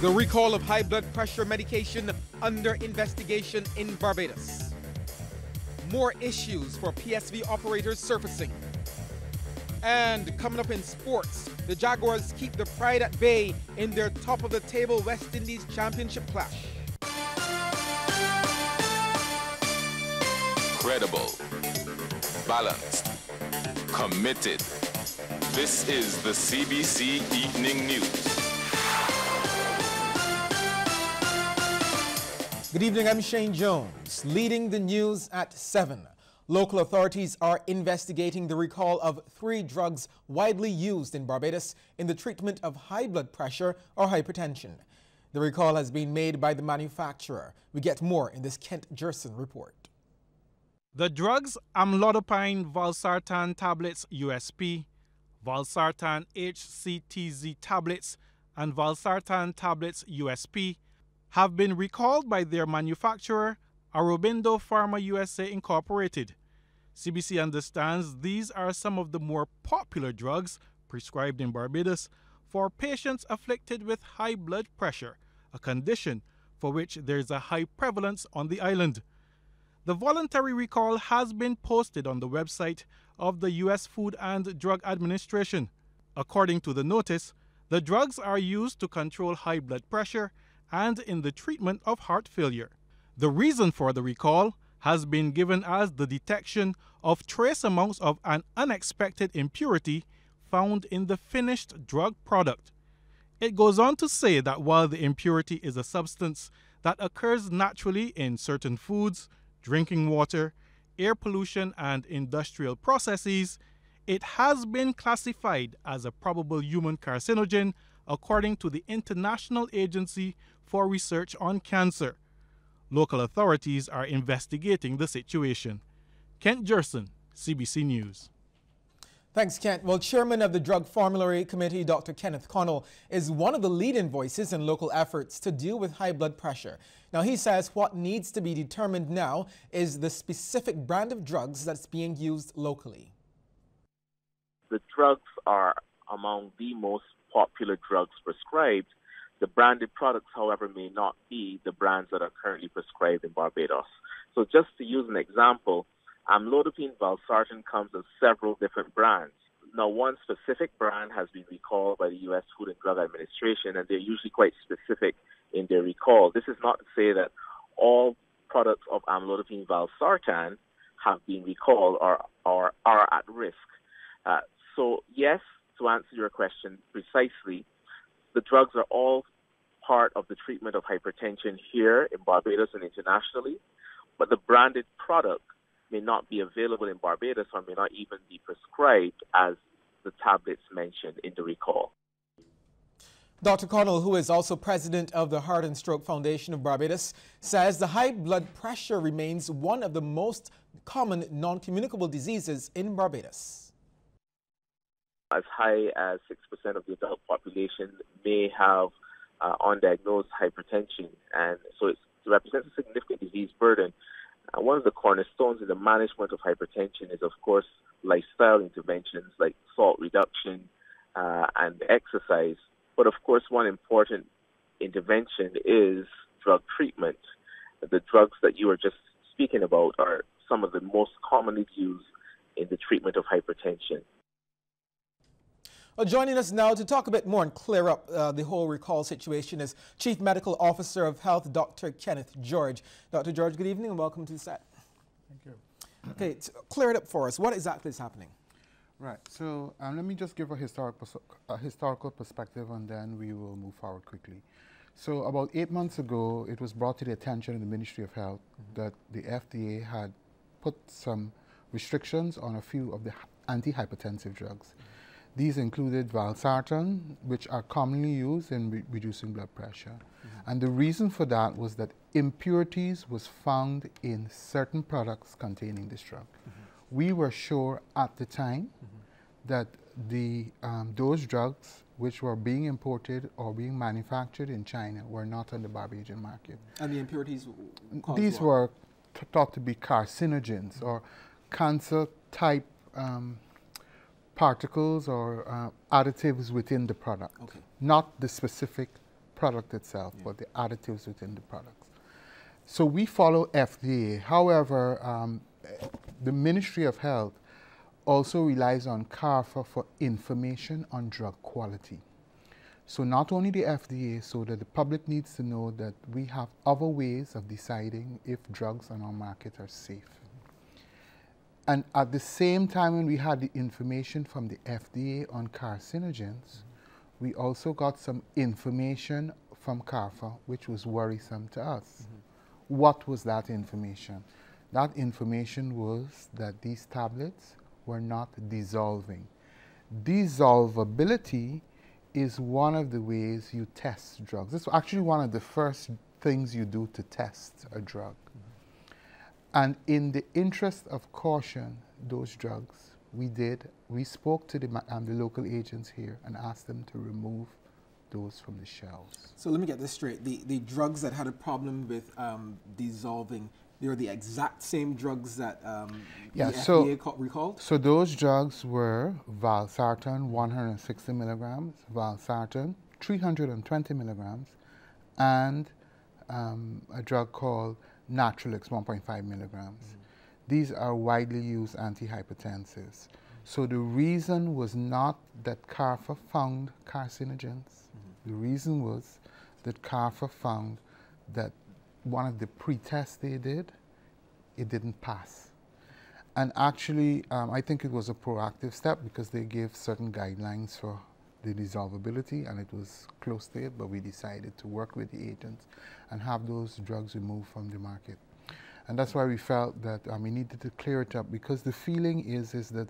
The recall of high blood pressure medication under investigation in Barbados. More issues for PSV operators surfacing. And coming up in sports, the Jaguars keep the pride at bay in their top-of-the-table West Indies Championship clash. Credible, balanced, committed. This is the CBC Evening News. Good evening, I'm Shane Jones, leading the news at 7. Local authorities are investigating the recall of 3 drugs widely used in Barbados in the treatment of high blood pressure or hypertension. The recall has been made by the manufacturer. We get more in this Kent Gerson report. The drugs amlodipine valsartan tablets USP, valsartan HCTZ tablets, and valsartan tablets USP have been recalled by their manufacturer, Aurobindo Pharma USA Incorporated. CBC understands these are some of the more popular drugs prescribed in Barbados for patients afflicted with high blood pressure, a condition for which there is a high prevalence on the island. The voluntary recall has been posted on the website of the U.S. Food and Drug Administration. According to the notice, the drugs are used to control high blood pressure and in the treatment of heart failure. The reason for the recall has been given as the detection of trace amounts of an unexpected impurity found in the finished drug product. It goes on to say that while the impurity is a substance that occurs naturally in certain foods, drinking water, air pollution, and industrial processes, it has been classified as a probable human carcinogen according to the International Agency for Research on Cancer. Local authorities are investigating the situation. Kent Gerson, CBC News. Thanks, Kent. Well, Chairman of the Drug Formulary Committee, Dr. Kenneth Connell, is one of the leading voices in local efforts to deal with high blood pressure. Now, he says what needs to be determined now is the specific brand of drugs that's being used locally. The drugs are among the most popular drugs prescribed. The branded products, however, may not be the brands that are currently prescribed in Barbados. So just to use an example, amlodipine valsartan comes in several different brands. Now, one specific brand has been recalled by the U.S. Food and Drug Administration, and they're usually quite specific in their recall. This is not to say that all products of amlodipine valsartan have been recalled or are at risk. So, yes, to answer your question precisely, the drugs are all part of the treatment of hypertension here in Barbados and internationally, but the branded product may not be available in Barbados or may not even be prescribed as the tablets mentioned in the recall. Dr. Connell, who is also president of the Heart and Stroke Foundation of Barbados, says the high blood pressure remains one of the most common non-communicable diseases in Barbados. As high as 6% of the adult population may have undiagnosed hypertension, and so it represents a significant disease burden. One of the cornerstones in the management of hypertension is, of course, lifestyle interventions like salt reduction and exercise. But, of course, one important intervention is drug treatment. The drugs that you were just speaking about are some of the most commonly used in the treatment of hypertension. Well, joining us now to talk a bit more and clear up the whole recall situation is Chief Medical Officer of Health, Dr. Kenneth George. Dr. George, good evening and welcome to the set. Thank you. Okay, clear it up for us. What exactly is happening? Right, so let me just give a historical perspective and then we will move forward quickly. So about 8 months ago, it was brought to the attention of the Ministry of Health that the FDA had put some restrictions on a few of the antihypertensive drugs. These included valsartan, which are commonly used in reducing blood pressure. And the reason for that was that impurities was found in certain products containing this drug. We were sure at the time that those drugs which were being imported or being manufactured in China were not on the Barbadian market. And the impurities These were thought to be carcinogens or cancer-type particles or additives within the product, not the specific product itself, but the additives within the products. So we follow FDA. However, the Ministry of Health also relies on CARFA for information on drug quality. So not only the FDA, so that the public needs to know that we have other ways of deciding if drugs on our market are safe. And at the same time, when we had the information from the FDA on carcinogens, we also got some information from CARFA, which was worrisome to us. What was that information? That information was that these tablets were not dissolving. Dissolvability is one of the ways you test drugs. It's actually one of the first things you do to test a drug. And in the interest of caution, those drugs, we spoke to the local agents here and asked them to remove those from the shelves. So let me get this straight. The drugs that had a problem with dissolving, they were the exact same drugs that the FDA recalled? So those drugs were valsartan 160 milligrams, valsartan 320 milligrams, and a drug called Natrolix 1.5 milligrams. These are widely used antihypertensives. So the reason was not that CARFA found carcinogens. The reason was that CARFA found that one of the pre-tests they did, it didn't pass. And actually, I think it was a proactive step because they gave certain guidelines for the dissolvability, and it was close to it, but we decided to work with the agents and have those drugs removed from the market. And that's why we felt that we needed to clear it up, because the feeling is that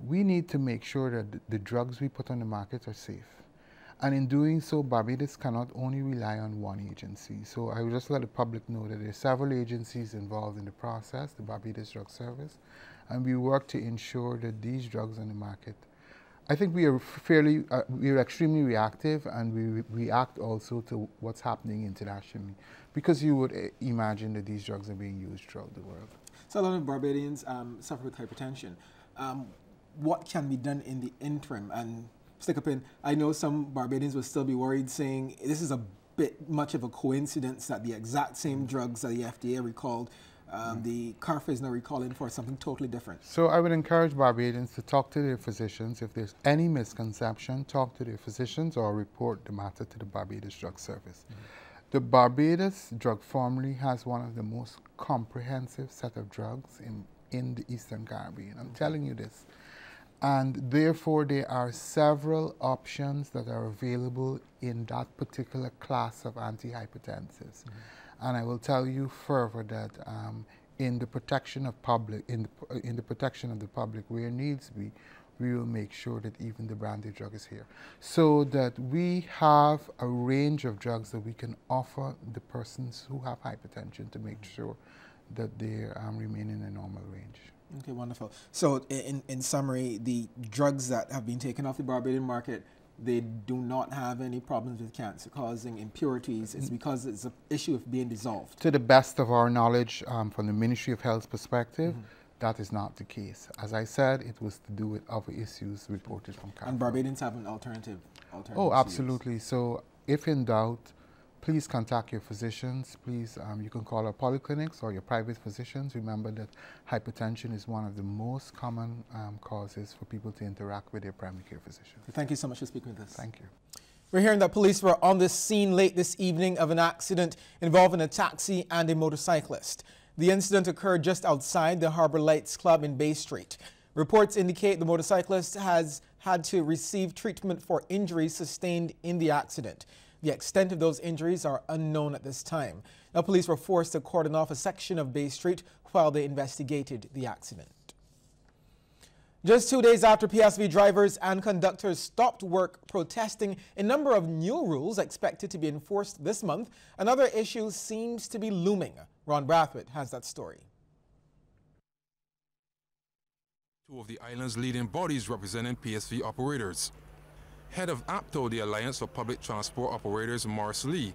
we need to make sure that the drugs we put on the market are safe. And in doing so, Barbados cannot only rely on one agency. So I would just let the public know that there are several agencies involved in the process, the Barbados Drug Service, and we work to ensure that these drugs on the market. I think we are we are extremely reactive, and we react also to what's happening internationally, because you would imagine that these drugs are being used throughout the world. So a lot of Barbadians suffer with hypertension. What can be done in the interim? And stick a pin, I know some Barbadians will still be worried, saying this is a bit much of a coincidence that the exact same drugs that the FDA recalled, the CARFA is now recalling for something totally different. So I would encourage Barbadians to talk to their physicians. If there's any misconception, talk to their physicians or report the matter to the Barbados Drug Service. The Barbados Drug Formulary has one of the most comprehensive set of drugs in the Eastern Caribbean. I'm telling you this. And therefore, there are several options that are available in that particular class of antihypertensives. And I will tell you further that in the protection of the protection of the public, where needs be, we will make sure that even the branded drug is here, so that we have a range of drugs that we can offer the persons who have hypertension to make sure that they remain in a normal range. Okay, wonderful. So in summary, the drugs that have been taken off the Barbadian market, they do not have any problems with cancer-causing impurities. It's because it's an issue of being dissolved. To the best of our knowledge, from the Ministry of Health's perspective, that is not the case. As I said, it was to do with other issues reported from CARFA. And Barbadians have an alternative Oh, absolutely. So if in doubt, please contact your physicians. Please, you can call our polyclinics or your private physicians. Remember that hypertension is one of the most common causes for people to interact with their primary care physician. Thank you so much for speaking with us. Thank you. We're hearing that police were on the scene late this evening of an accident involving a taxi and a motorcyclist. The incident occurred just outside the Harbor Lights Club in Bay Street. Reports indicate the motorcyclist has had to receive treatment for injuries sustained in the accident. The extent of those injuries are unknown at this time. Now, police were forced to cordon off a section of Bay Street while they investigated the accident. Just 2 days after PSV drivers and conductors stopped work protesting a number of new rules expected to be enforced this month, another issue seems to be looming. Ron Brathwaite has that story. Two of the island's leading bodies representing PSV operators. Head of APTO, the Alliance for Public Transport Operators, Morris Lee,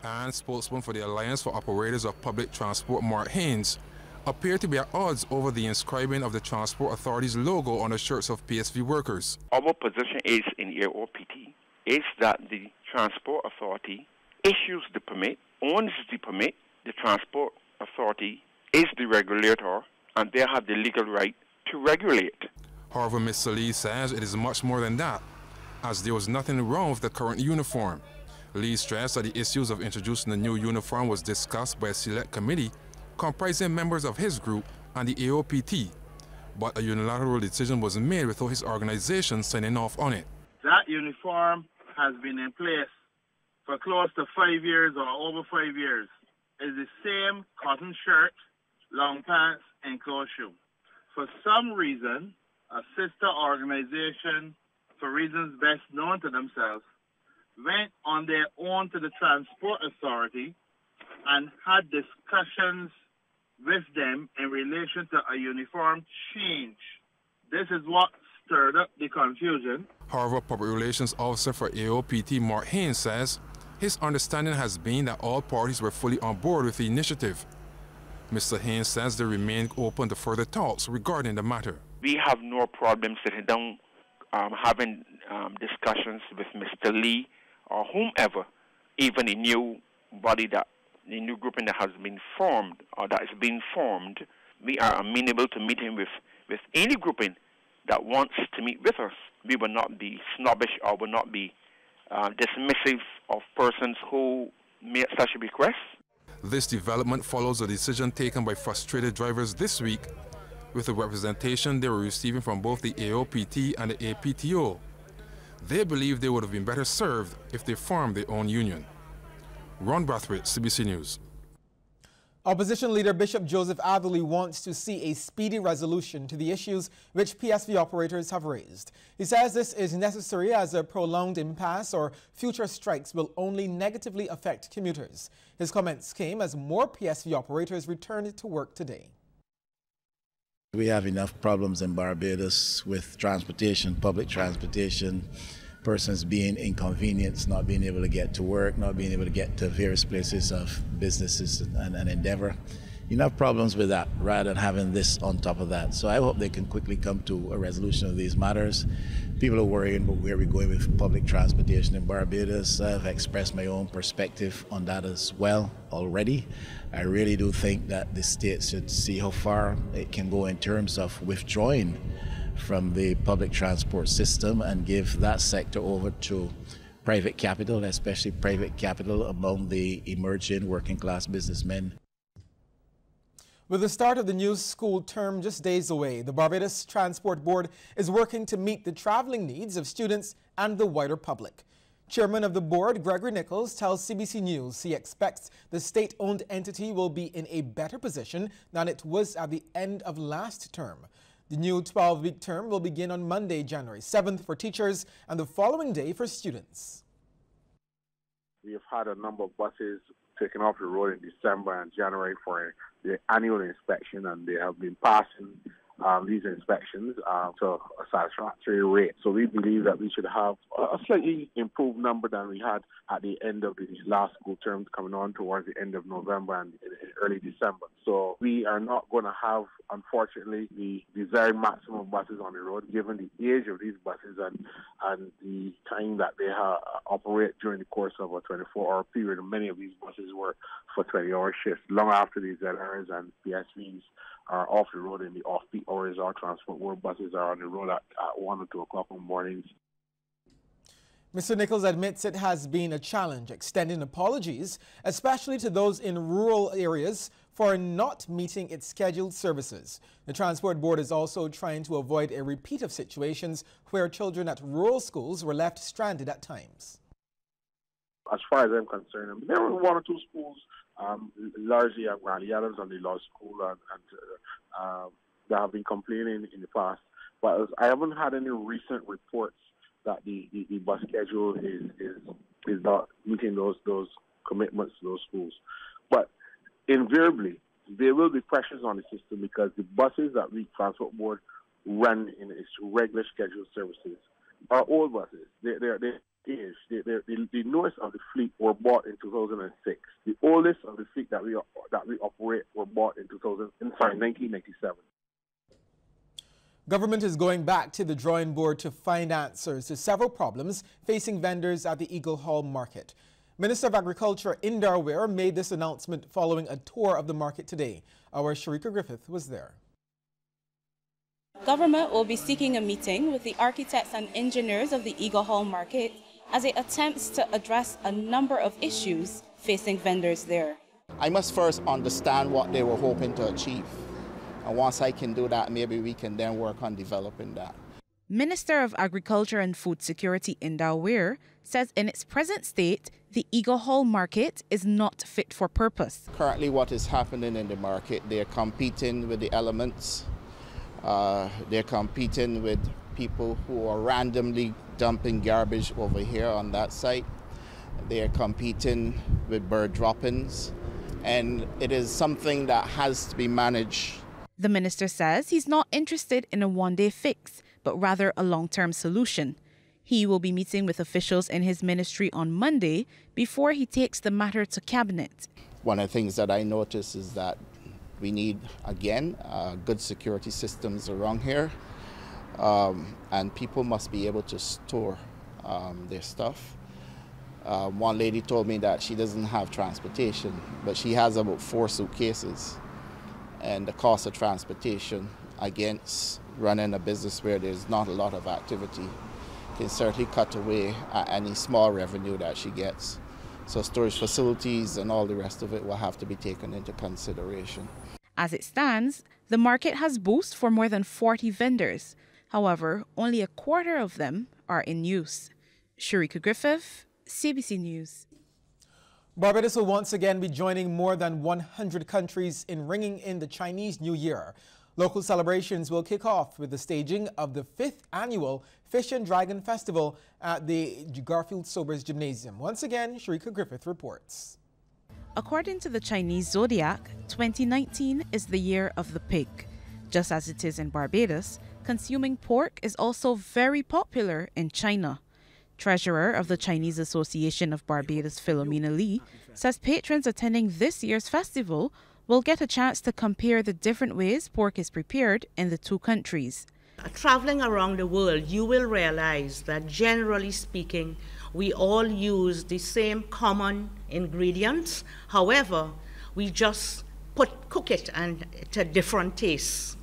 and spokesman for the Alliance for Operators of Public Transport, Mark Haynes, appear to be at odds over the inscribing of the Transport Authority's logo on the shirts of PSV workers. Our position is in AOPT is that the Transport Authority issues the permit, owns the permit. The Transport Authority is the regulator, and they have the legal right to regulate. However, Mr. Lee says it is much more than that, as there was nothing wrong with the current uniform. Lee stressed that the issues of introducing the new uniform was discussed by a select committee comprising members of his group and the AOPT, but a unilateral decision was made without his organization signing off on it. That uniform has been in place for close to 5 years or over 5 years. It's the same cotton shirt, long pants, and closed shoe. For some reason, a sister organization, for reasons best known to themselves, went on their own to the Transport Authority and had discussions with them in relation to a uniform change. This is what stirred up the confusion. However, Public Relations Officer for AOPT Mark Haynes says his understanding has been that all parties were fully on board with the initiative. Mr. Haynes says they remain open to further talks regarding the matter. We have no problem sitting down, having discussions with Mr. Lee or whomever, even the new body, the new grouping that has been formed or that is being formed. We are amenable to meeting with any grouping that wants to meet with us. We will not be snobbish or will not be dismissive of persons who make such a request. This development follows a decision taken by frustrated drivers this week with the representation they were receiving from both the AOPT and the APTO. They believe they would have been better served if they formed their own union. Ron Brathwaite, Cbc News. Opposition leader Bishop Joseph Atherley wants to see a speedy resolution to the issues which PSV operators have raised. He says this is necessary as a prolonged impasse or future strikes will only negatively affect commuters. His comments came as more PSV operators returned to work today. We have enough problems in Barbados with transportation, public transportation, persons being inconvenienced, not being able to get to work, not being able to get to various places of businesses and endeavor. Enough problems with that rather than having this on top of that. So I hope they can quickly come to a resolution of these matters. People are worrying about where we're going with public transportation in Barbados. I've expressed my own perspective on that as well already. I really do think that the state should see how far it can go in terms of withdrawing from the public transport system and give that sector over to private capital, especially private capital among the emerging working class businessmen. With the start of the new school term just days away, the Barbados Transport Board is working to meet the traveling needs of students and the wider public. Chairman of the board, Gregory Nichols, tells CBC News he expects the state-owned entity will be in a better position than it was at the end of last term. The new 12-week term will begin on Monday, January 7th for teachers and the following day for students. We have had a number of buses taken off the road in December and January for the annual inspection, and they have been passing these inspections to a satisfactory rate. So we believe that we should have a slightly improved number than we had at the end of the last school term coming on towards the end of November and early December. So we are not going to have, unfortunately, the desired maximum buses on the road, given the age of these buses and the time that they operate during the course of a 24-hour period. Many of these buses were for 20-hour shifts, long after these ZRs and PSVs are off the road in the off-peak hours. Our transport world buses are on the road at 1 or 2 o'clock in the mornings. Mr. Nichols admits it has been a challenge, extending apologies, especially to those in rural areas, for not meeting its scheduled services. The Transport Board is also trying to avoid a repeat of situations where children at rural schools were left stranded at times. As far as I'm concerned, there were 1 or 2 schools, largely at Granny Adams and the Law School, and that have been complaining in the past. But I haven't had any recent reports that the bus schedule is not meeting those commitments to those schools. But invariably, there will be pressures on the system because the buses that the Transport Board run in its regular scheduled services are old buses. The newest of the fleet were bought in 2006. The oldest of the fleet that we operate were bought in 1997. Government is going back to the drawing board to find answers to several problems facing vendors at the Eagle Hall Market. Minister of Agriculture Indar Weir made this announcement following a tour of the market today. Our Sharika Griffith was there. Government will be seeking a meeting with the architects and engineers of the Eagle Hall Market as it attempts to address a number of issues facing vendors there. I must first understand what they were hoping to achieve. And once I can do that, maybe we can then work on developing that. Minister of Agriculture and Food Security Indar Weir says in its present state, the Eagle Hall Market is not fit for purpose. Currently what is happening in the market, they're competing with the elements. They're competing with people who are randomly dumping garbage over here on that site. They're competing with bird droppings. And it is something that has to be managed. The minister says he's not interested in a one-day fix, but rather a long-term solution. He will be meeting with officials in his ministry on Monday before he takes the matter to cabinet. One of the things that I notice is that we need, again, good security systems around here. And people must be able to store their stuff. One lady told me that she doesn't have transportation, but she has about 4 suitcases. And the cost of transportation against running a business where there's not a lot of activity can certainly cut away at any small revenue that she gets. So storage facilities and all the rest of it will have to be taken into consideration. As it stands, the market has boasts for more than 40 vendors. However, only a quarter of them are in use. Sharika Griffith, Cbc News. Barbados will once again be joining more than 100 countries in ringing in the Chinese New Year. Local celebrations will kick off with the staging of the 5th annual Fish and Dragon Festival at the Garfield Sobers Gymnasium. Once again, Sharika Griffith reports. According to the Chinese zodiac, 2019 is the year of the pig. Just as it is in Barbados, consuming pork is also very popular in China. Treasurer of the Chinese Association of Barbados, Philomena Lee, says patrons attending this year's festival will get a chance to compare the different ways pork is prepared in the two countries. Traveling around the world, you will realize that generally speaking, we all use the same common ingredients. However, we just cook it and to different tastes.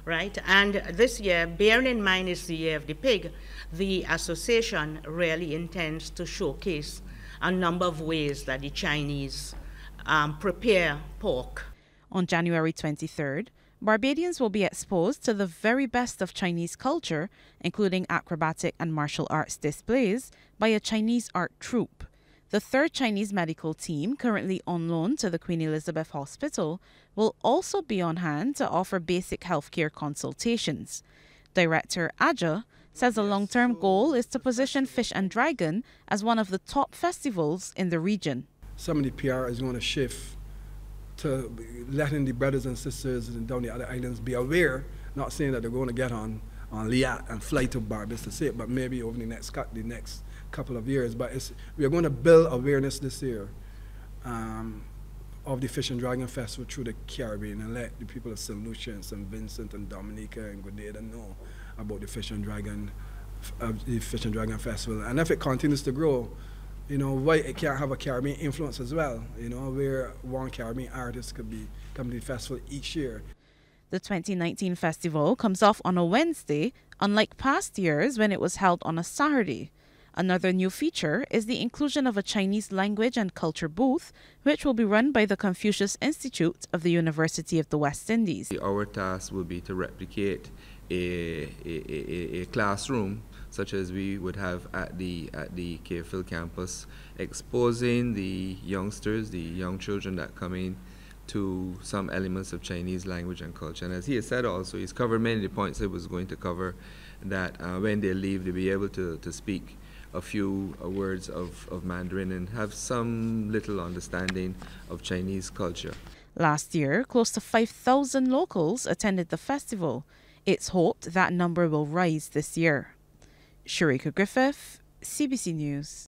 Right? And this year, bearing in mind it's the year of the pig, the association really intends to showcase a number of ways that the Chinese prepare pork. On January 23rd, Barbadians will be exposed to the very best of Chinese culture, including acrobatic and martial arts displays by a Chinese art troupe. The 3rd Chinese medical team, currently on loan to the Queen Elizabeth Hospital, will also be on hand to offer basic healthcare consultations. Director Aja says the long-term goal is to position Fish and Dragon as one of the top festivals in the region. Some of the PR is going to shift to letting the brothers and sisters down the other islands be aware, not saying that they're going to get on Liat and fly to Barbados to see it, but maybe over the next couple of years. But we're going to build awareness this year of the Fish and Dragon Festival through the Caribbean and let the people of St. Lucia and St. Vincent and Dominica and Grenada know about the Fish and Dragon Festival. And if it continues to grow, you know, why it can't have a Caribbean influence as well, you know, where one Caribbean artist could come to the festival each year. The 2019 festival comes off on a Wednesday, unlike past years when it was held on a Saturday. Another new feature is the inclusion of a Chinese language and culture booth, which will be run by the Confucius Institute of the University of the West Indies. Our task will be to replicate a classroom such as we would have at the Carefield campus, exposing the youngsters, the young children that come in to some elements of Chinese language and culture. And as he has said also, he's covered many of the points he was going to cover, that when they leave, they'll be able to speak a few words of Mandarin and have some little understanding of Chinese culture. Last year, close to 5,000 locals attended the festival. It's hoped that number will rise this year. Sharika Griffith, Cbc News.